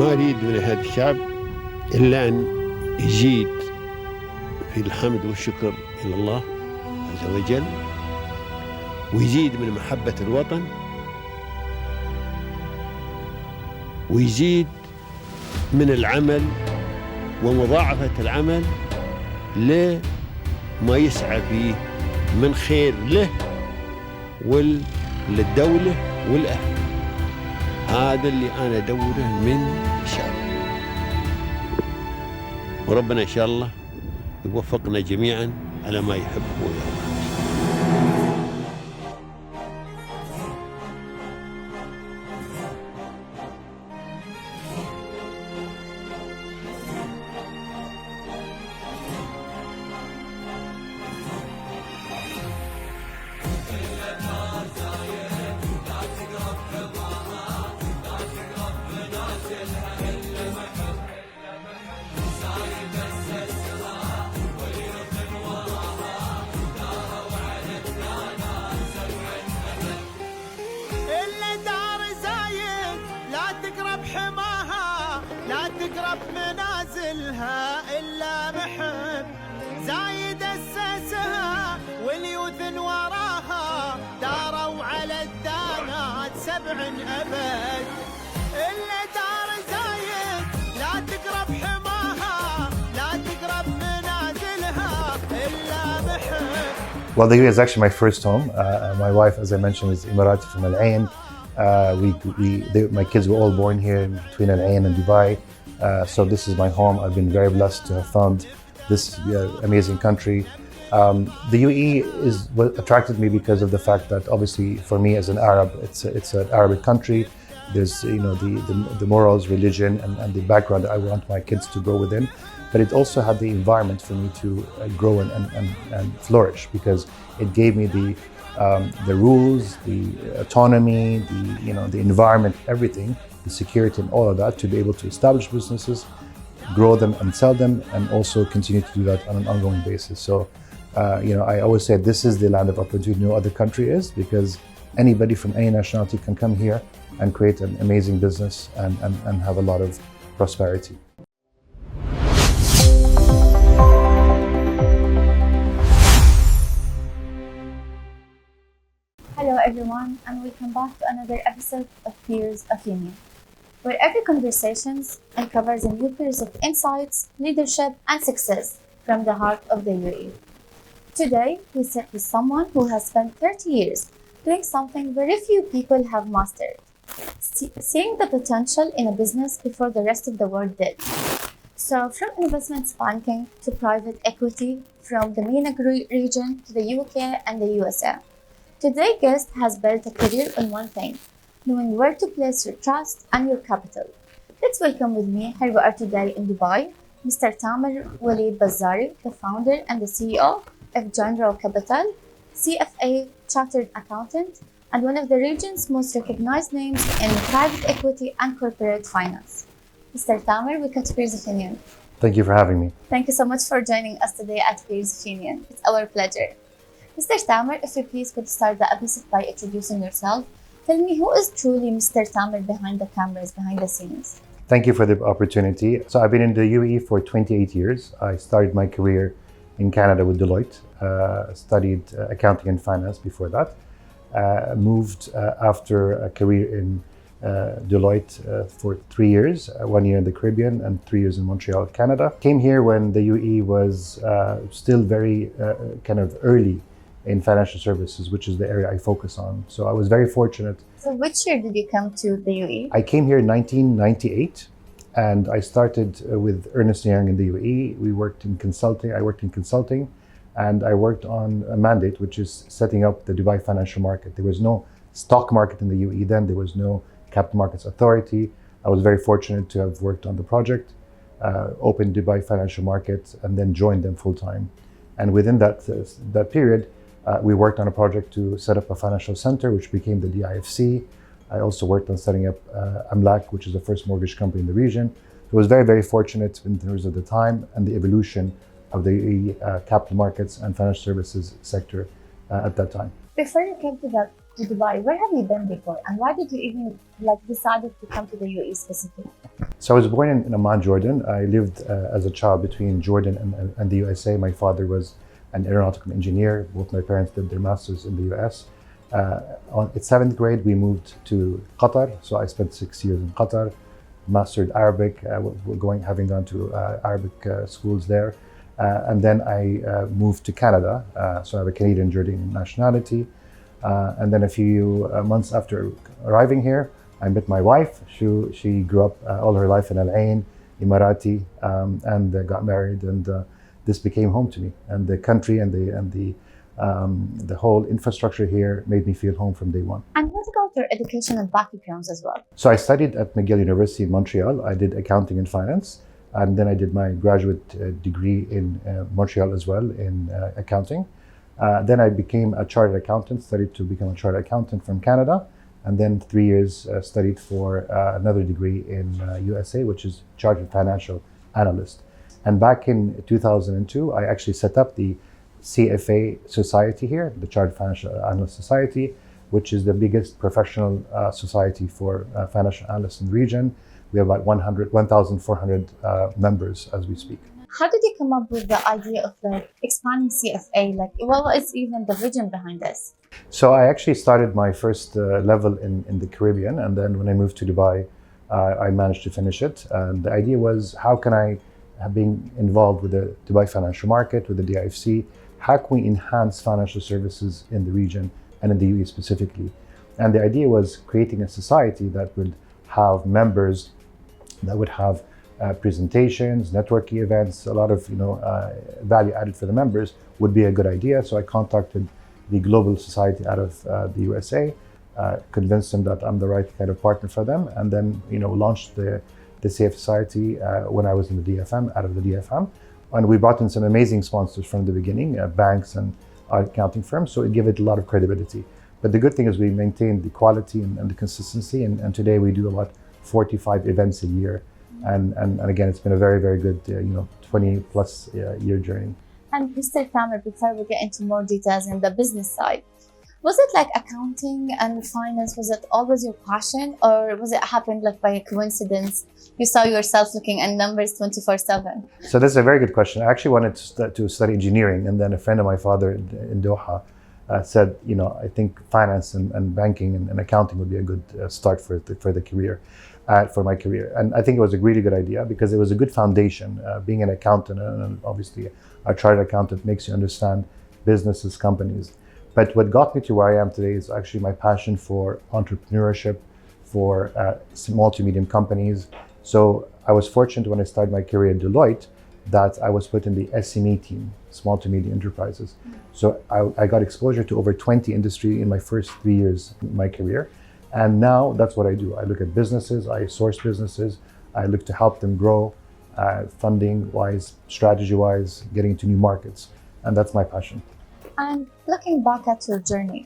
ما أريد من هذا الشعب إلا أن يزيد في الحمد والشكر إلى الله عز وجل، ويزيد من محبة الوطن، ويزيد من العمل ومضاعفة العمل لما يسعى فيه من خير له وللدولة والأهل. هذا اللي أنا أدوره من الشعب، وربنا إن شاء الله يوفقنا جميعا على ما يحب ويرضى. تقرب منازلها إلا محب زايد أسسها واليوث وراها داروا على الدانات 7 أبد. إلا دار زايد لا تقرب حماها لا تقرب منازلها إلا محب. Well, the UAE is actually my first home. My wife, as I mentioned, is Emirati from Al Ain. My kids were all born here between Al Ain and Dubai. So this is my home. I've been very blessed to have found this amazing country. The UAE is what attracted me because of the fact that obviously for me as an Arab, it's an Arabic country. There's the morals, religion, and the background that I want my kids to grow within. But it also had the environment for me to grow and flourish, because it gave me the rules, the autonomy, the environment, everything, the security and all of that, to be able to establish businesses, grow them and sell them, and also continue to do that on an ongoing basis. So, I always say this is the land of opportunity no other country is, because anybody from any nationality can come here and create an amazing business and have a lot of prosperity. Hello everyone, and welcome back to another episode of Peers of Union, where every conversation uncovers a new pairs of insights, leadership, and success from the heart of the UAE. Today, we sit with someone who has spent 30 years doing something very few people have mastered, seeing the potential in a business before the rest of the world did. So, from investment banking to private equity, from the MENA region to the UK and the USA. Today's guest has built a career on one thing: knowing where to place your trust and your capital. Let's welcome with me, here we are today in Dubai, Mr. Tamer Bazzari, the founder and the CEO of Genero Capital, CFA, Chartered Accountant, and one of the region's most recognized names in private equity and corporate finance. Mr. Tamer, welcome to Peers of Union. Thank you for having me. Thank you so much for joining us today at Peers of Union. It's our pleasure. Mr. Tamer, if you please could start the episode by introducing yourself. Tell me, who is truly Mr. Tamer behind the cameras, behind the scenes? Thank you for the opportunity. So I've been in the UAE for 28 years. I started my career in Canada with Deloitte, studied accounting and finance before that. Moved after a career in Deloitte for 3 years, 1 year in the Caribbean and 3 years in Montreal, Canada. Came here when the UAE was still very kind of early in financial services, which is the area I focus on. So I was very fortunate. So which year did you come to the UAE? I came here in 1998, and I started with Ernst & Young in the UAE. We worked in consulting. I worked in consulting, and I worked on a mandate, which is setting up the Dubai financial market. There was no stock market in the UAE then. There was no capital markets authority. I was very fortunate to have worked on the project, opened Dubai financial market, and then joined them full time. And within that period, we worked on a project to set up a financial center, which became the DIFC. I also worked on setting up Amlak, which is the first mortgage company in the region. So I was very, very fortunate in terms of the time and the evolution of the capital markets and financial services sector at that time. Before you came to the to Dubai, where have you been before? And why did you even decided to come to the UAE specifically? So I was born in Amman, Jordan. I lived as a child between Jordan and the USA. My father was an aeronautical engineer. Both my parents did their masters in the US. In 7th grade, we moved to Qatar. So I spent 6 years in Qatar, mastered Arabic, having gone to Arabic schools there. And then I moved to Canada. So I have a Canadian Jordanian nationality. And then a few months after arriving here, I met my wife. She grew up all her life in Al Ain, Emirati, and got married. And this became home to me. And the country and the whole infrastructure here made me feel home from day one. And what about your educational backgrounds as well? So I studied at McGill University in Montreal. I did accounting and finance. And then I did my graduate degree in Montreal as well in accounting. Then I became a chartered accountant, studied to become a chartered accountant from Canada. And then 3 years studied for another degree in USA, which is chartered financial analyst. And back in 2002, I actually set up the CFA Society here, the Chartered Financial Analyst Society, which is the biggest professional society for financial analysts in the region. We have about 1,400 members as we speak. How did you come up with the idea of expanding CFA? What was even the vision behind this? So I actually started my first level in the Caribbean, and then when I moved to Dubai, I managed to finish it. And the idea was, how can I, being involved with the Dubai financial market, with the DIFC, how can we enhance financial services in the region and in the UAE specifically? And the idea was creating a society that would have members that would have presentations, networking events, a lot of value added for the members would be a good idea. So I contacted the Global Society out of the USA, convinced them that I'm the right kind of partner for them, and then launched the CF Society when I was in the DFM, out of the DFM. And we brought in some amazing sponsors from the beginning, banks and accounting firms, so it gave it a lot of credibility. But the good thing is we maintained the quality and the consistency, and today we do about 45 events a year. And again, it's been a very, very good 20 plus year journey. And Mr. Tamer, before we get into more details in the business side, was it like accounting and finance, was it always your passion, or was it happened by a coincidence? You saw yourself looking at numbers 24/7? So that's a very good question. I actually wanted to study engineering, and then a friend of my father in Doha said, I think finance and banking and accounting would be a good start for the career. For my career. And I think it was a really good idea because it was a good foundation. Being an accountant, and obviously a chartered accountant, makes you understand businesses, companies. But what got me to where I am today is actually my passion for entrepreneurship, for small to medium companies. So I was fortunate when I started my career at Deloitte that I was put in the SME team, small to medium enterprises. So I got exposure to over 20 industries in my first 3 years in my career. And now that's what I do. I look at businesses, I source businesses, I look to help them grow, funding-wise, strategy-wise, getting into new markets. And that's my passion. And looking back at your journey,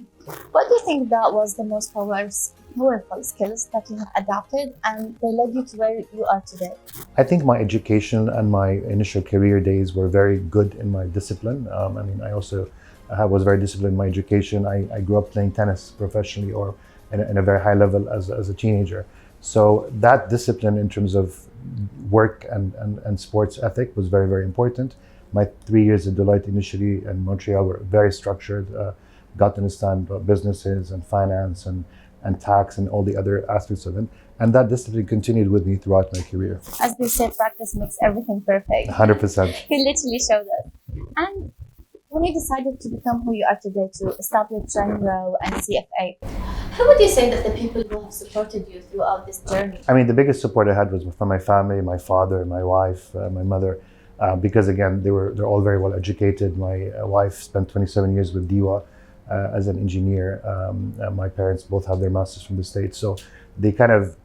what do you think that was the most powerful skills that you have adapted and they led you to where you are today? I think my education and my initial career days were very good in my discipline. I also was very disciplined in my education. I grew up playing tennis professionally or in a very high level as a teenager. So that discipline in terms of work and sports ethic was very, very important. My 3 years at Deloitte initially in Montreal were very structured, got to understand about businesses and finance and tax and all the other aspects of it. And that discipline continued with me throughout my career. As they say, practice makes everything perfect. 100%. You literally showed us. And when you decided to become who you are today, to establish Genero and CFA, how would you say that the people who have supported you throughout this journey? The biggest support I had was from my family, my father, my wife, my mother, because again, they're all very well educated. My wife spent 27 years with DIWA as an engineer. My parents both have their masters from the States. So they kind of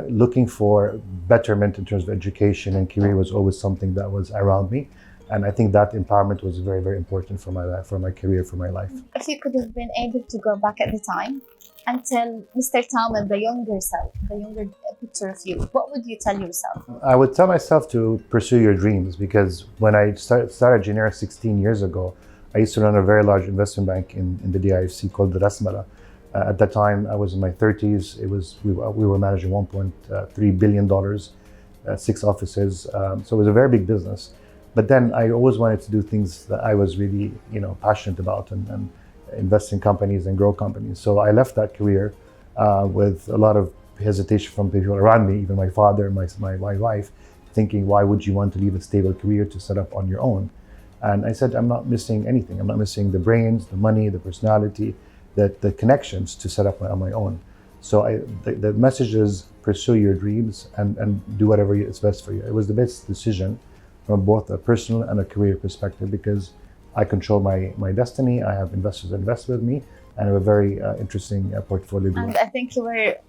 looking for betterment in terms of education and career was always something that was around me. And I think that empowerment was very, very important for my life, for my career, for my life. If you could have been able to go back at the time and tell Mr. Tamer, the younger self, the younger picture of you, what would you tell yourself? I would tell myself to pursue your dreams, because when I started Genero 16 years ago, I used to run a very large investment bank in the DIFC called the Rasmala. At that time, I was in my 30s. We were managing $1.3 billion, 6 offices. So it was a very big business. But then I always wanted to do things that I was really, passionate about and invest in companies and grow companies. So I left that career with a lot of hesitation from people around me, even my father and my wife, thinking, why would you want to leave a stable career to set up on your own? And I said, I'm not missing anything. I'm not missing the brains, the money, the personality, the connections to set up on my own. So the message is pursue your dreams and do whatever is best for you. It was the best decision from both a personal and a career perspective because I control my destiny. I have investors that invest with me, and I have a very interesting portfolio. And I think you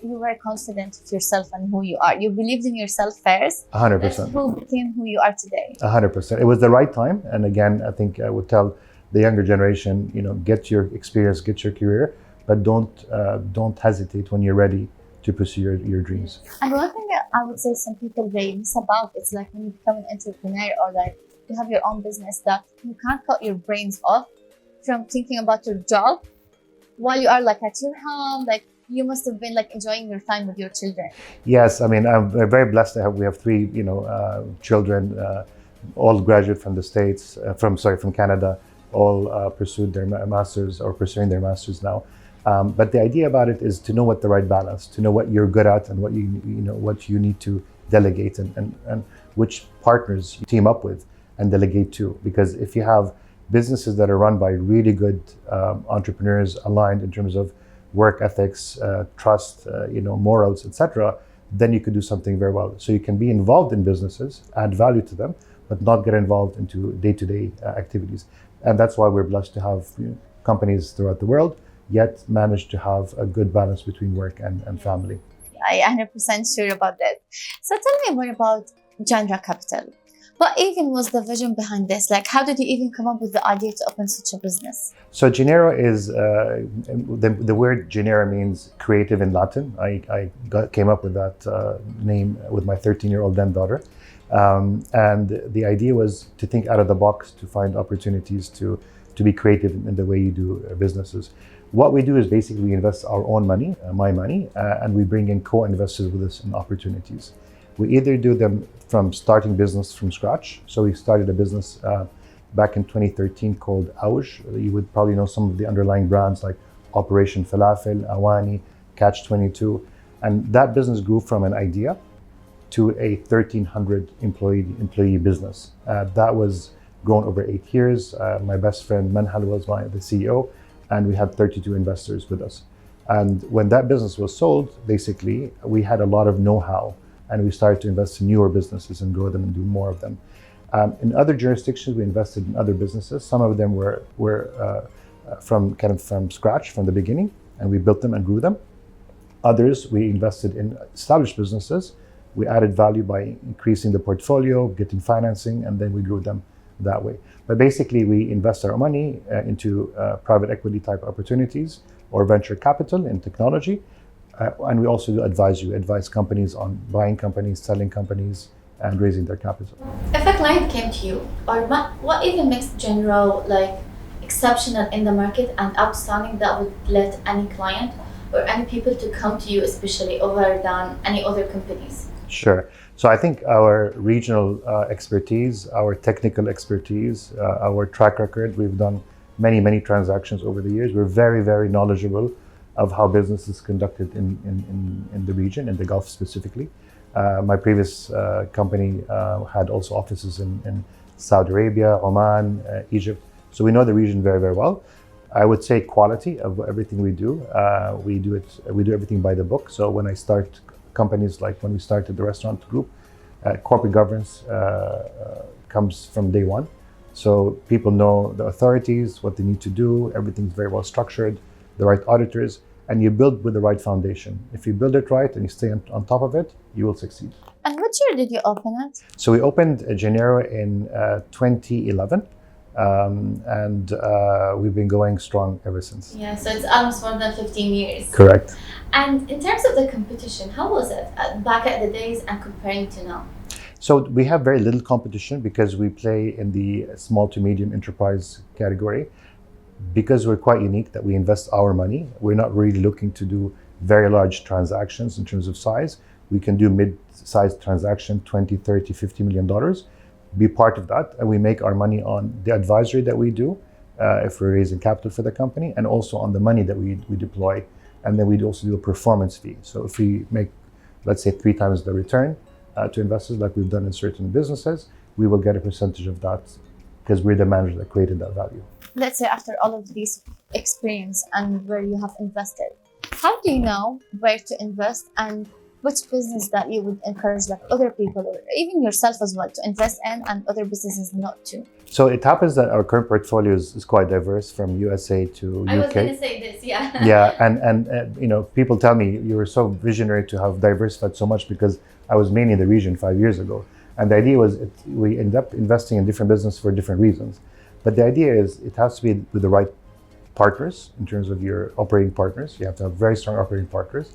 were confident of yourself and who you are. You believed in yourself first. 100%. That's who became who you are today. 100%. It was the right time. And again, I think I would tell the younger generation, get your experience, get your career, but don't hesitate when you're ready to pursue your dreams. And one thing that I would say some people they miss about, it's like when you become an entrepreneur or like you have your own business, that you can't cut your brains off from thinking about your job while you are like at your home. Like you must have been like enjoying your time with your children. Yes, I mean, I'm very blessed to we have 3 children, all graduate from the States, from Canada, all pursued their masters or pursuing their masters now. But the idea about it is to know what the right balance, to know what you're good at and what what you need to delegate and which partners you team up with and delegate to. Because if you have businesses that are run by really good entrepreneurs aligned in terms of work ethics, trust, morals, etc., then you could do something very well. So you can be involved in businesses, add value to them, but not get involved into day-to-day activities. And that's why we're blessed to have companies throughout the world, yet manage to have a good balance between work and family. I am 100% sure about that. So tell me more about Genero Capital. What even was the vision behind this? Like, how did you even come up with the idea to open such a business? So Genero is, the word Genero means creative in Latin. I came up with that name with my 13-year-old then daughter. And the idea was to think out of the box, to find opportunities to be creative in the way you do businesses. What we do is basically we invest our own money, my money, and we bring in co-investors with us in opportunities. We either do them from starting business from scratch. So we started a business back in 2013 called Auj. You would probably know some of the underlying brands like Operation Falafel, Awani, Catch 22. And that business grew from an idea to a 1,300 employee business. That was grown over 8 years. My best friend Manhal was the CEO, and we had 32 investors with us. And when that business was sold, basically, we had a lot of know-how, and we started to invest in newer businesses and grow them and do more of them. In other jurisdictions, we invested in other businesses. Some of them were from scratch, from the beginning, and we built them and grew them. Others, we invested in established businesses. We added value by increasing the portfolio, getting financing, and then we grew them that way. But basically, we invest our money into private equity type opportunities or venture capital in technology. And we also do advise companies on buying companies, selling companies, and raising their capital. If a client came to you, or what even makes Genero like exceptional in the market and outstanding that would let any client or any people to come to you, especially over than any other companies? Sure. So I think our regional expertise, our technical expertise, our track record, we've done many transactions over the years. We're very, very knowledgeable of how business is conducted in the region, in the Gulf specifically. My previous company had also offices in Saudi Arabia, Oman, Egypt. So we know the region very, very well. I would say quality of everything we do. We do everything by the book. So when I start companies, like when we started the restaurant group, corporate governance comes from day one. So people know the authorities, what they need to do. Everything's very well structured, the right auditors, and you build with the right foundation. If you build it right and you stay on top of it, you will succeed. And what year did you open it? So we opened Genero in 2011. And we've been going strong ever since. Yeah, so it's almost more than 15 years. Correct. And in terms of the competition, how was it back at the days and comparing to now? So we have very little competition because we play in the small to medium enterprise category. because we're quite unique that we invest our money. We're not really looking to do very large transactions in terms of size. We can do mid-sized transaction, 20, 30, $50 million, be part of that. And we make our money on the advisory that we do, if we're raising capital for the company, and also on the money that we deploy. And then we'd also do a performance fee. So if we make, let's say, 3 times the return to investors, like we've done in certain businesses, we will get a percentage of that because we're the manager that created that value. Let's say after all of this experience and where you have invested, how do you know where to invest and which business that you would encourage like other people or even yourself as well to invest in and other businesses not to? So it happens that our current portfolio is quite diverse from USA to UK. I was going to say this, yeah. Yeah, and you know, people tell me you were so visionary to have diversified so much because I was mainly in the region 5 years ago. And the idea was we end up investing in different businesses for different reasons. But the idea is it has to be with the right partners in terms of your operating partners. You have to have very strong operating partners.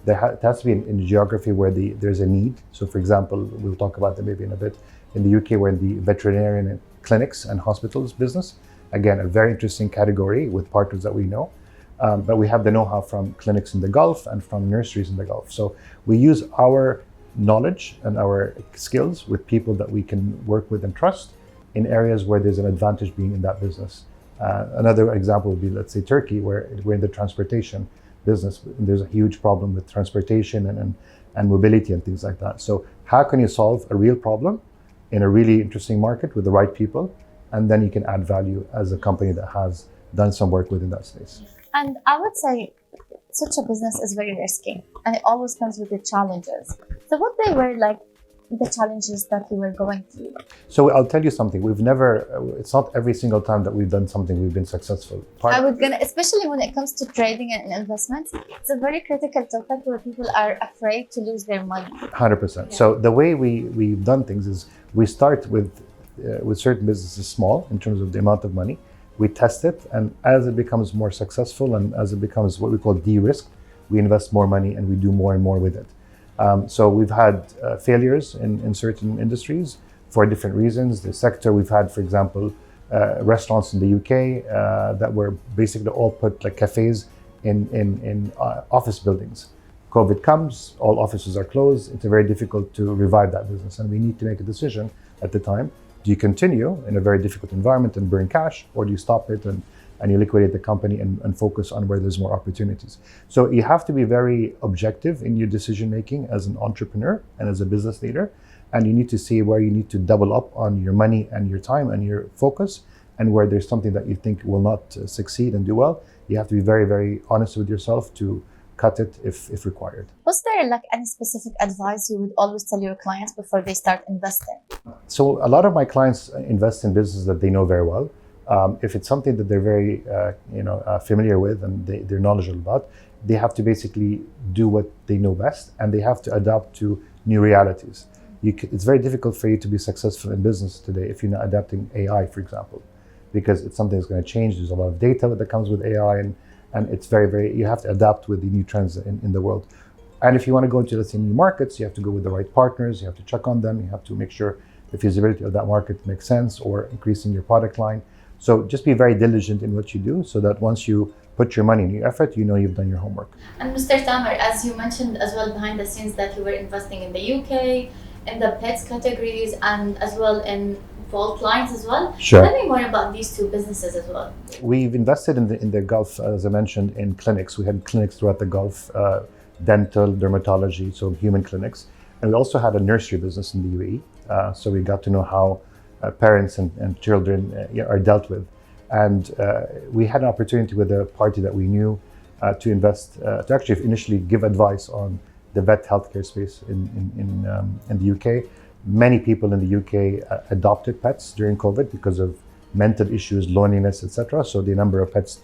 It has to be in a geography where there's a need. So for example, we'll talk about that maybe in a bit. In the UK, we're in the veterinarian clinics and hospitals business. Again, a very interesting category with partners that we know. But we have the know-how from clinics in the Gulf and from nurseries in the Gulf. So we use our knowledge and our skills with people that we can work with and trust in areas where there's an advantage being in that business. Another example would be, let's say, Turkey, where we're in the transportation business. There's a huge problem with transportation and mobility and things like that. So how can you solve a real problem in a really interesting market with the right people? And then you can add value as a company that has done some work within that space. And I would say such a business is very risky and it always comes with the challenges. So what they were like the challenges that you were going through? So I'll tell you something. It's not every single time that we've done something we've been successful. Especially when it comes to trading and investments, it's a very critical topic where people are afraid to lose their money. 100%. Yeah. So the way we've done things is we start with certain businesses small in terms of the amount of money. We test it, and as it becomes more successful and as it becomes what we call de-risked, we invest more money and we do more and more with it. So we've had failures in certain industries for different reasons. The sector we've had, for example, restaurants in the UK that were basically all put like cafes in office buildings. COVID comes, all offices are closed. It's very difficult to revive that business, and we need to make a decision at the time. Do you continue in a very difficult environment and burn cash, or do you stop it and you liquidate the company and focus on where there's more opportunities? So you have to be very objective in your decision making as an entrepreneur and as a business leader, and you need to see where you need to double up on your money and your time and your focus, and where there's something that you think will not succeed and do well. You have to be very, very honest with yourself to cut it if required. Was there like any specific advice you would always tell your clients before they start investing? So a lot of my clients invest in businesses that they know very well. If it's something that they're very familiar with and they're knowledgeable about, they have to basically do what they know best, and they have to adapt to new realities. It's very difficult for you to be successful in business today if you're not adapting AI, for example, because it's something that's going to change. There's a lot of data that comes with AI, and it's very, you have to adapt with the new trends in the world. And if you want to go into, let's say, new markets, you have to go with the right partners, you have to check on them, you have to make sure the feasibility of that market makes sense, or increasing your product line. So just be very diligent in what you do, so that once you put your money and your effort, you know you've done your homework. And Mr. Tamer, as you mentioned as well behind the scenes that you were investing in the UK, in the pets categories, and as well in vault lines as well. Sure. Tell me more about these two businesses as well. We've invested in the Gulf, as I mentioned, in clinics. We had clinics throughout the Gulf, dental, dermatology, so human clinics. And we also had a nursery business in the UAE. So we got to know how parents and children are dealt with. And we had an opportunity with a party that we knew to invest, to actually initially give advice on the vet healthcare space in the UK. Many people in the UK adopted pets during COVID because of mental issues, loneliness, etc. So the number of pets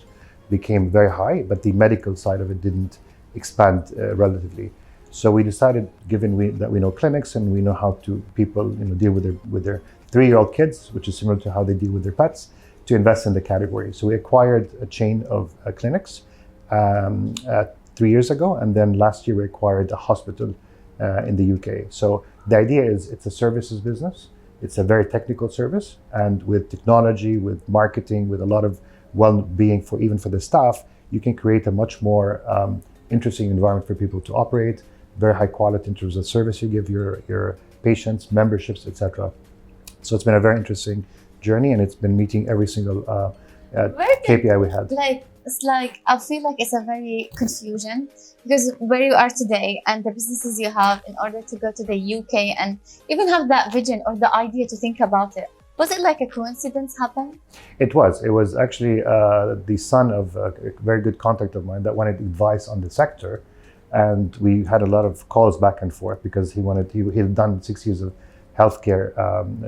became very high, but the medical side of it didn't expand relatively. So we decided, given that we know clinics and we know how people deal with their 3-year-old kids, which is similar to how they deal with their pets, to invest in the category. So we acquired a chain of clinics 3 years ago, and then last year we acquired a hospital in the UK. So the idea is it's a services business. It's a very technical service, and with technology, with marketing, with a lot of well-being for even for the staff, you can create a much more interesting environment for people to operate, very high quality in terms of service you give your patients, memberships, etc. So it's been a very interesting journey, and it's been meeting every single KPI we had. It's like I feel like it's a very confusion because where you are today and the businesses you have in order to go to the UK and even have that vision or the idea to think about it. Was it like a coincidence happen? It was. It was actually the son of a very good contact of mine that wanted advice on the sector, and we had a lot of calls back and forth because he had done 6 years of healthcare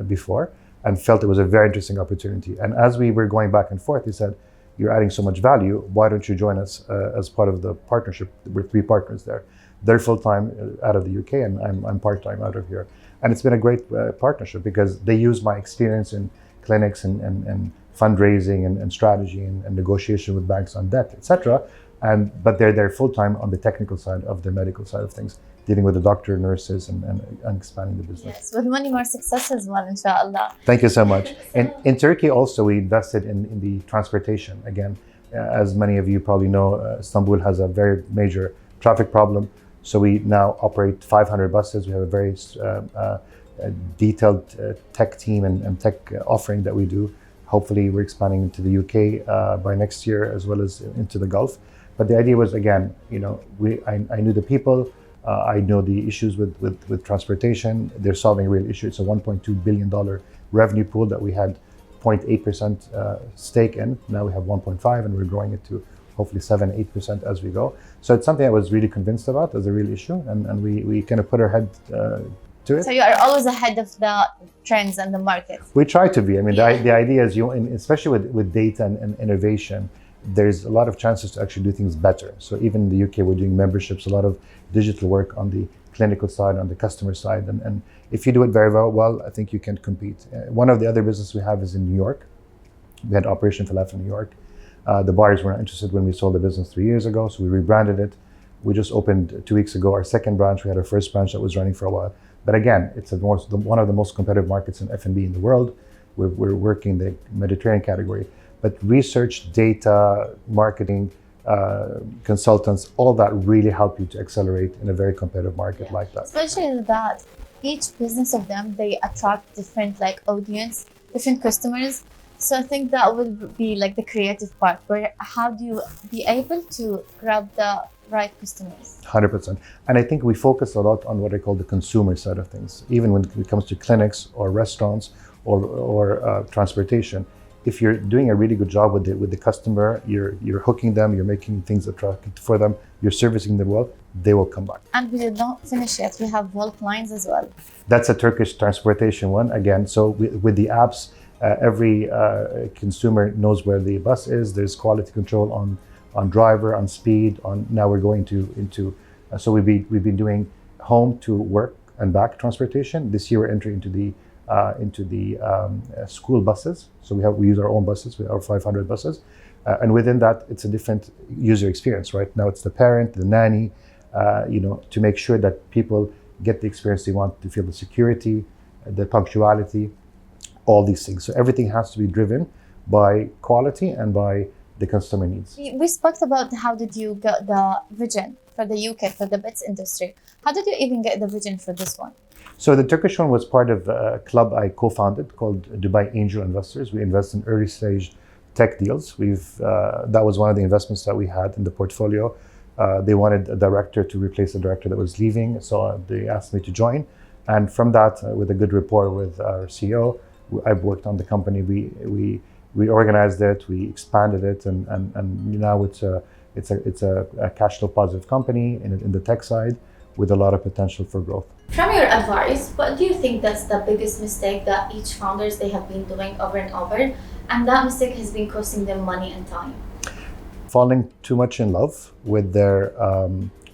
before and felt it was a very interesting opportunity. And as we were going back and forth, he said, "You're adding so much value. Why don't you join us as part of the partnership? We're 3 partners there. They're full-time out of the UK, and I'm part-time out of here." And it's been a great partnership because they use my experience in clinics and fundraising and strategy and negotiation with banks on debt, etc. But they're there full-time on the technical side of the medical side of things, dealing with the doctor, nurses, and expanding the business. Yes, with many more success as well, inshallah. Thank you so much. In Turkey also, we invested in the transportation. Again, as many of you probably know, Istanbul has a very major traffic problem. So we now operate 500 buses. We have a very detailed tech team and tech offering that we do. Hopefully we're expanding into the UK by next year, as well as into the Gulf. But the idea was, again, I knew the people, I know the issues with transportation. They're solving a real issue. It's a $1.2 billion revenue pool that we had 0.8% stake in. Now we have 1.5, and we're growing it to hopefully 7-8% as we go. So it's something I was really convinced about as a real issue, and we kind of put our head to it. So you are always ahead of the trends and the market. We try to be. I mean, the idea is, especially with data and innovation, there's a lot of chances to actually do things better. So even in the UK, we're doing memberships, a lot of digital work on the clinical side, on the customer side. And if you do it very well, I think you can compete. One of the other businesses we have is in New York. We had Operation for Life in New York. The buyers were not interested when we sold the business 3 years ago, so we rebranded it. We just opened 2 weeks ago our second branch. We had our first branch that was running for a while. But again, it's one of the most competitive markets in F&B in the world. We're working the Mediterranean category. But research, data, marketing, consultants, all that really help you to accelerate in a very competitive market like that. Especially that each business of them, they attract different audience, different customers. So I think that will be like the creative part, where how do you be able to grab the right customers? 100%. And I think we focus a lot on what I call the consumer side of things. Even when it comes to clinics or restaurants or transportation, if you're doing a really good job with the customer, you're hooking them, you're making things attractive for them, you're servicing them well, they will come back. And we did not finish yet. We have bulk lines as well. That's a Turkish transportation one. Again, so with the apps, every consumer knows where the bus is. There's quality control on driver, on speed. Now we're going into so we've been doing home to work and back transportation. This year we're entering into the school buses. So we use our own buses. We have 500 buses, and within that, it's a different user experience. Right now, it's the parent, the nanny, to make sure that people get the experience they want, to feel the security, the punctuality, all these things. So everything has to be driven by quality and by the customer needs. We spoke about how did you get the vision for the UK, for the bits industry. How did you even get the vision for this one? So the Turkish one was part of a club I co-founded called Dubai Angel Investors. We invest in early stage tech deals. That was one of the investments that we had in the portfolio. They wanted a director to replace the director that was leaving, so they asked me to join. And from that, with a good rapport with our CEO, I've worked on the company. We organized it, we expanded it, and now it's a cash flow positive company in the tech side with a lot of potential for growth. From your advice, what do you think that's the biggest mistake that each founders they have been doing over and over, and that mistake has been costing them money and time? Falling too much in love with their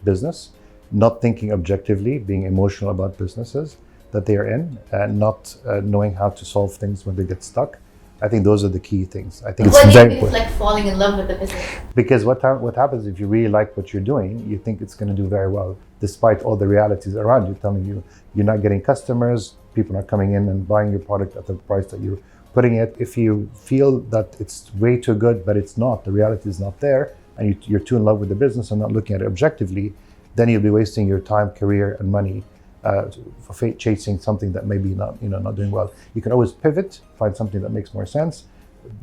business, not thinking objectively, being emotional about businesses that they are in, and not knowing how to solve things when they get stuck. I think those are the key things. I think it's very important. Like falling in love with the business. Because what happens if you really like what you're doing, you think it's going to do very well, despite all the realities around you telling you you're not getting customers, people are not coming in and buying your product at the price that you're putting it. If you feel that it's way too good, but it's not, the reality is not there, and you're too in love with the business and not looking at it objectively, then you'll be wasting your time, career, and money for chasing something that maybe not doing well. You can always pivot, find something that makes more sense,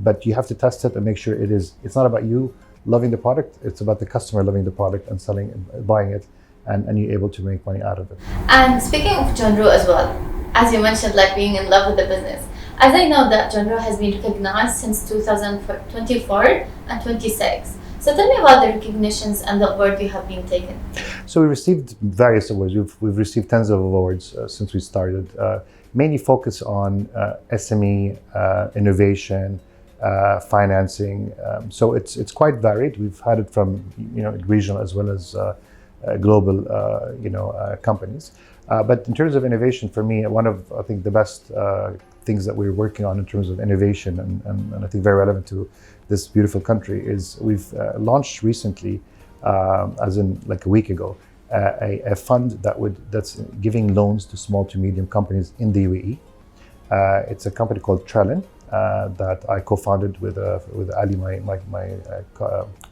but you have to test it and make sure it's not about you loving the product, it's about the customer loving the product and selling and buying it, and you're able to make money out of it. And speaking of Genero as well, as you mentioned, like being in love with the business, as I know that Genero has been recognized since 2024 and 26. So tell me about the recognitions and the award you have been taken. So we received various awards. We've received tens of awards since we started. Mainly focus on SME, innovation, financing. So it's quite varied. We've had it from regional as well as global companies. But in terms of innovation, for me, one of I think the best things that we're working on in terms of innovation and I think very relevant to this beautiful country is we've launched recently, as in like a week ago, a fund that's giving loans to small to medium companies in the UAE. It's a company called Trellin that I co-founded with Ali, my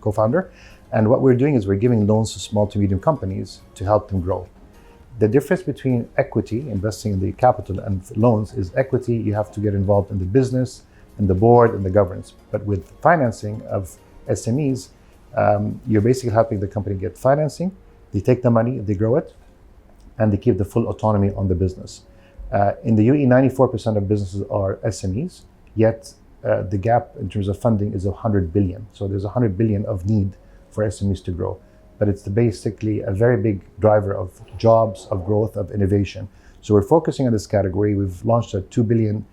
co-founder. And what we're doing is we're giving loans to small to medium companies to help them grow. The difference between equity, investing in the capital, and loans is equity, you have to get involved in the business, in the board, and the governance. But with financing of SMEs, you're basically helping the company get financing. They take the money, they grow it, and they keep the full autonomy on the business. In the UAE, 94% of businesses are SMEs, yet the gap in terms of funding is 100 billion. So there's 100 billion of need for SMEs to grow. But it's basically a very big driver of jobs, of growth, of innovation. So we're focusing on this category. We've launched a $2 billion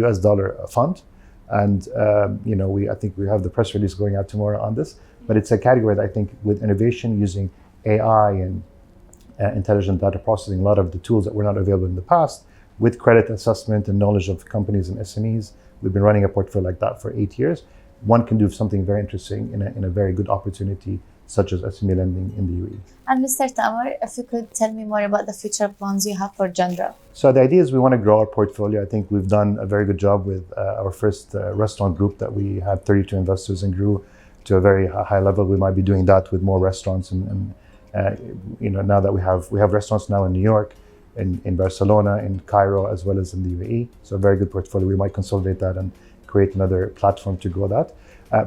US dollar fund. And I think we have the press release going out tomorrow on this. But it's a category that I think with innovation using AI and intelligent data processing, a lot of the tools that were not available in the past, with credit assessment and knowledge of companies and SMEs. We've been running a portfolio like that for 8 years. One can do something very interesting in a very good opportunity, such as SME lending in the UAE. And Mr. Tamer, if you could tell me more about the future plans you have for Genero. So the idea is we want to grow our portfolio. I think we've done a very good job with our first restaurant group that we had 32 investors and grew to a very high level. We might be doing that with more restaurants, and now that we have restaurants now in New York, in Barcelona, in Cairo, as well as in the UAE. So a very good portfolio. We might consolidate that and create another platform to grow that.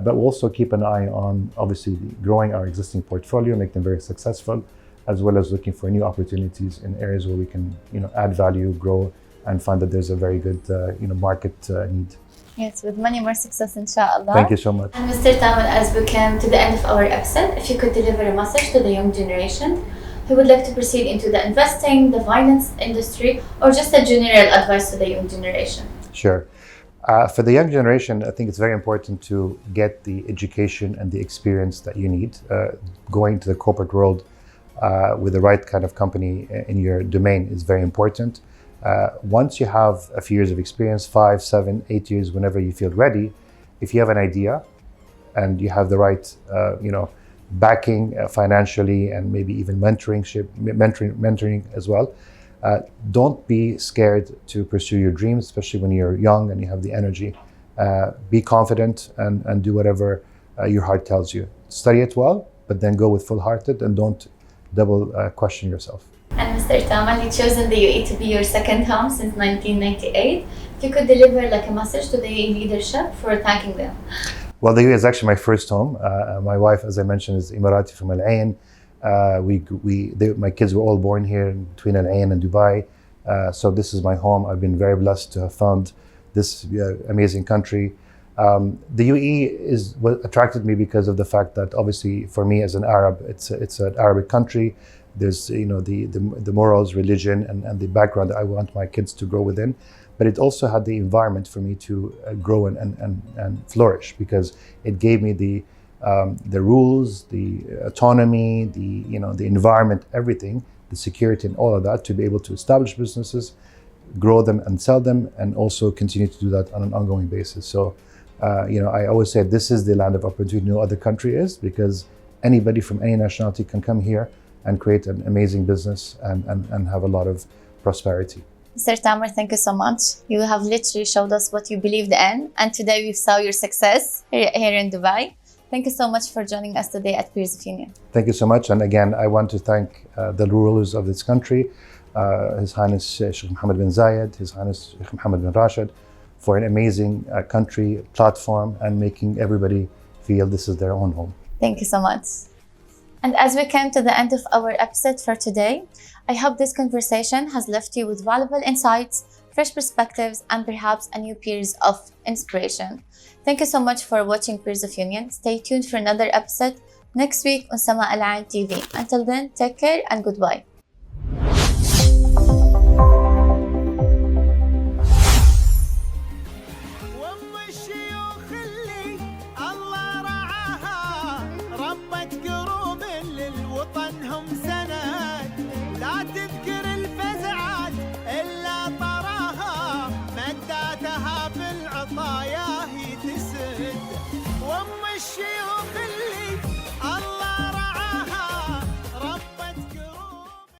But we'll also keep an eye on, obviously, growing our existing portfolio, make them very successful, as well as looking for new opportunities in areas where we can, add value, grow, and find that there's a very good, market need. Yes, with many more success, inshallah. Thank you so much. And Mr. Tamer, as we come to the end of our episode, if you could deliver a message to the young generation who would like to proceed into the investing, the finance industry, or just a general advice to the young generation. Sure. For the young generation, I think it's very important to get the education and the experience that you need. Going to the corporate world with the right kind of company in your domain is very important. Once you have a few years of experience, 5, 7, 8 years, whenever you feel ready, if you have an idea and you have the right, backing financially and maybe even mentoring as well, don't be scared to pursue your dreams, especially when you're young and you have the energy. Be confident and do whatever your heart tells you. Study it well, but then go with full-hearted and don't double question yourself. And Mr. Tamer, you've chosen the UAE to be your second home since 1998. If you could deliver a message to the UAE leadership for thanking them. Well, the UAE is actually my first home. My wife, as I mentioned, is Emirati from Al Ain. My kids were all born here between Al Ain and Dubai. So this is my home. I've been very blessed to have found this amazing country. The UAE is what attracted me because of the fact that obviously for me as an Arab, it's an Arabic country. There's the morals, religion, and the background that I want my kids to grow within. But it also had the environment for me to grow and flourish, because it gave me the rules, the autonomy, the environment, everything, the security and all of that, to be able to establish businesses, grow them and sell them, and also continue to do that on an ongoing basis. So, I always say this is the land of opportunity no other country is, because anybody from any nationality can come here and create an amazing business and have a lot of prosperity. Mr. Tamer, thank you so much. You have literally showed us what you believed in, and today we saw your success here in Dubai. Thank you so much for joining us today at Peers of Union. Thank you so much. And again, I want to thank the rulers of this country, His Highness Sheikh Mohammed bin Zayed, His Highness Sheikh Mohammed bin Rashid, for an amazing country platform and making everybody feel this is their own home. Thank you so much. And as we came to the end of our episode for today, I hope this conversation has left you with valuable insights, fresh perspectives, and perhaps a new Peers of inspiration. Thank you so much for watching Peers of Union. Stay tuned for another episode next week on Sama Al Ain TV. Until then, take care and goodbye. وام الشيوخ اللي الله رعاها ربت قروب للوطن هم سنة